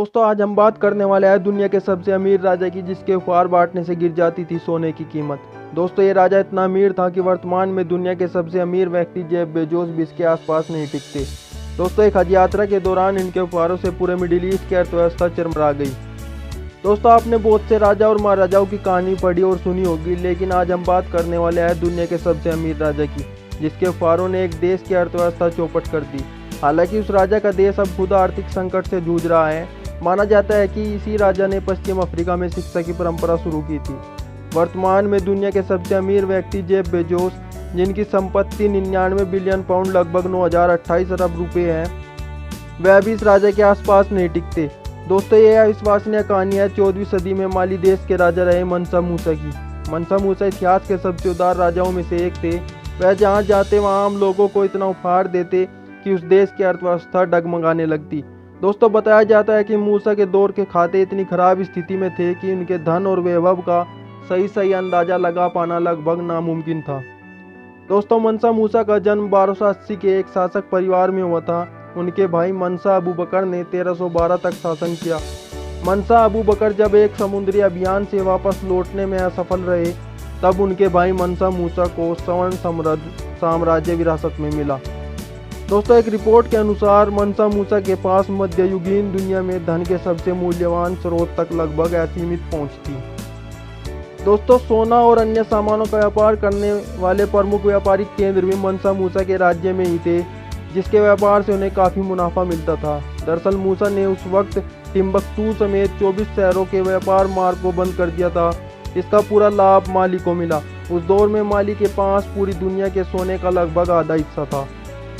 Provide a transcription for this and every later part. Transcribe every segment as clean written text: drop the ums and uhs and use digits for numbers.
दोस्तों आज हम बात करने वाले हैं दुनिया के सबसे अमीर राजा की, जिसके उपहार बांटने से गिर जाती थी सोने की कीमत। दोस्तों ये राजा इतना अमीर था कि वर्तमान में दुनिया के सबसे अमीर व्यक्ति जेफ बेजोस भी इसके आसपास नहीं टिकते। दोस्तों एक हज यात्रा के दौरान इनके उपहारों से पूरे मिडिल ईस्ट की अर्थव्यवस्था चरमरा गई। दोस्तों आपने बहुत से राजा और महाराजाओं की कहानी पढ़ी और सुनी होगी, लेकिन आज हम बात करने वाले हैं दुनिया के सबसे अमीर राजा की, जिसके उपहारों ने एक देश की अर्थव्यवस्था चौपट कर दी। हालांकि उस राजा का देश अब खुद आर्थिक संकट से जूझ रहा है। माना जाता है कि इसी राजा ने पश्चिम अफ्रीका में शिक्षा की परंपरा शुरू की थी। वर्तमान में दुनिया के सबसे अमीर व्यक्ति जेफ बेजोस, जिनकी संपत्ति 99 बिलियन पाउंड लगभग 9028 अरब रुपए है, वह भी इस राजा के आसपास नहीं टिकते। दोस्तों ये अविश्वसनीय कहानी है 14वीं सदी में माली देश के राजा रहे मनसा मूसा की। मनसा मूसा इतिहास के सबसे उदार राजाओं में से एक थे। वह जहाँ जाते वहाँ आम लोगों को इतना उपहार देते कि उस देश की अर्थव्यवस्था डगमगाने लगती। दोस्तों बताया जाता है कि मूसा के दौर के खाते इतनी खराब स्थिति में थे कि उनके धन और वैभव का सही अंदाजा लगा पाना लगभग नामुमकिन था। दोस्तों मनसा मूसा का जन्म 1280 के एक शासक परिवार में हुआ था। उनके भाई मनसा अबू बकर ने 1312 तक शासन किया। मनसा अबू बकर जब एक समुद्री अभियान से वापस लौटने में असफल रहे, तब उनके भाई मनसा मूसा को स्वर्ण साम्राज्य विरासत में मिला। दोस्तों एक रिपोर्ट के अनुसार मनसा मूसा के पास मध्ययुगीन दुनिया में धन के सबसे मूल्यवान स्रोत तक लगभग असीमित पहुंच थी। दोस्तों सोना और अन्य सामानों का व्यापार करने वाले प्रमुख व्यापारिक केंद्र भी मनसा मूसा के राज्य में ही थे, जिसके व्यापार से उन्हें काफ़ी मुनाफा मिलता था। दरअसल मूसा ने उस वक्त टिम्बकटू समेत 24 शहरों के व्यापार मार्ग को बंद कर दिया था। इसका पूरा लाभ माली को मिला। उस दौर में माली के पास पूरी दुनिया के सोने का लगभग आधा हिस्सा था,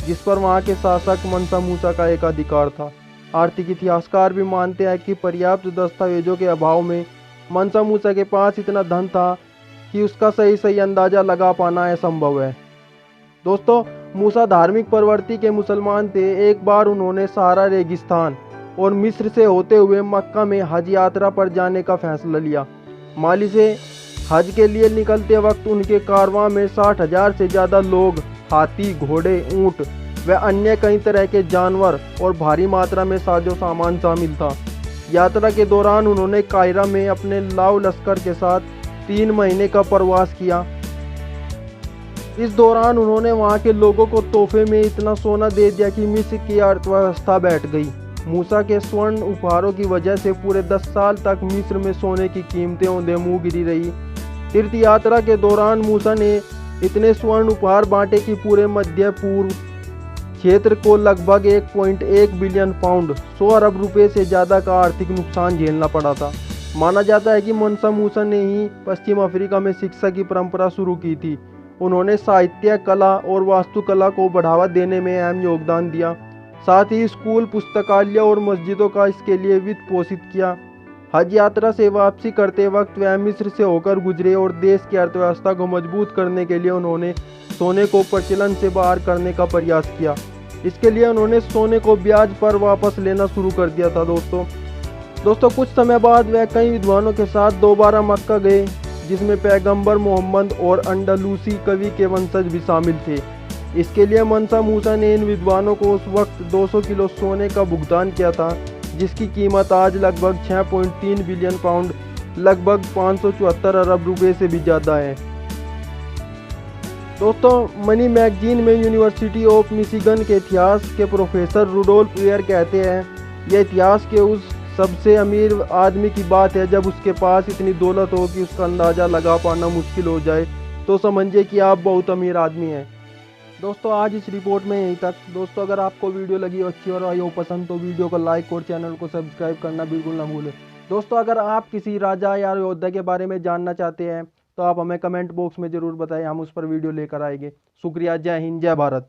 जिस पर वहाँ के शासक मनसा मूसा का एक अधिकार था। आर्थिक इतिहासकार भी मानते हैं कि पर्याप्त दस्तावेजों के अभाव में मनसा मूसा के पास इतना धन था कि उसका सही अंदाजा लगा पाना असंभव है। दोस्तों मूसा धार्मिक प्रवृत्ति के मुसलमान थे। एक बार उन्होंने सहारा रेगिस्तान और मिस्र से होते हुए मक्का में हज यात्रा पर जाने का फैसला लिया। माली से हज के लिए निकलते वक्त उनके कारवां में 60,000 से ज़्यादा लोग, हाथी, घोड़े, ऊंट व अन्य कई तरह के जानवर और भारी मात्रा में साजो सामान शामिल था। यात्रा के दौरान उन्होंने काहिरा में अपने लाव लश्कर के साथ 3 महीने का प्रवास किया। इस दौरान उन्होंने वहां के लोगों को तोहफे में इतना सोना दे दिया कि मिस्र की अर्थव्यवस्था बैठ गई। मूसा के स्वर्ण उपहारों की वजह से पूरे 10 साल तक मिस्र में सोने की कीमतें औंधे मुंह गिरी रही। तीर्थ यात्रा के दौरान मूसा ने इतने स्वर्ण उपहार बांटे कि पूरे मध्य पूर्व क्षेत्र को लगभग 1.1 बिलियन पाउंड 100 अरब रुपए से ज़्यादा का आर्थिक नुकसान झेलना पड़ा था। माना जाता है कि मनसा मूसा ने ही पश्चिम अफ्रीका में शिक्षा की परंपरा शुरू की थी। उन्होंने साहित्य, कला और वास्तुकला को बढ़ावा देने में अहम योगदान दिया। साथ ही स्कूल, पुस्तकालय और मस्जिदों का इसके लिए वित्त पोषित किया। हज यात्रा से वापसी करते वक्त वह मिस्र से होकर गुजरे और देश की अर्थव्यवस्था को मजबूत करने के लिए उन्होंने सोने को प्रचलन से बाहर करने का प्रयास किया। इसके लिए उन्होंने सोने को ब्याज पर वापस लेना शुरू कर दिया था। दोस्तों कुछ समय बाद वह कई विद्वानों के साथ दोबारा मक्का गए, जिसमें पैगंबर मोहम्मद और अंडलूसी कवि के वंशज भी शामिल थे। इसके लिए मनसा मूसा ने इन विद्वानों को उस वक्त 200 किलो सोने का भुगतान किया था, जिसकी कीमत आज लगभग 6.3 बिलियन पाउंड लगभग 574 अरब रुपए से भी ज़्यादा है। दोस्तों मनी मैगजीन में यूनिवर्सिटी ऑफ मिशिगन के इतिहास के प्रोफेसर रुडोल्फ वेयर कहते हैं, यह इतिहास के उस सबसे अमीर आदमी की बात है जब उसके पास इतनी दौलत हो कि उसका अंदाज़ा लगा पाना मुश्किल हो जाए, तो समझिए कि आप बहुत अमीर आदमी हैं। दोस्तों आज इस रिपोर्ट में यहीं तक। दोस्तों अगर आपको वीडियो लगी अच्छी और आई हो पसंद, तो वीडियो को लाइक और चैनल को सब्सक्राइब करना बिल्कुल ना भूलें। दोस्तों अगर आप किसी राजा या योद्धा के बारे में जानना चाहते हैं, तो आप हमें कमेंट बॉक्स में ज़रूर बताएं, हम उस पर वीडियो लेकर आएंगे। शुक्रिया। जय हिंद, जय भारत।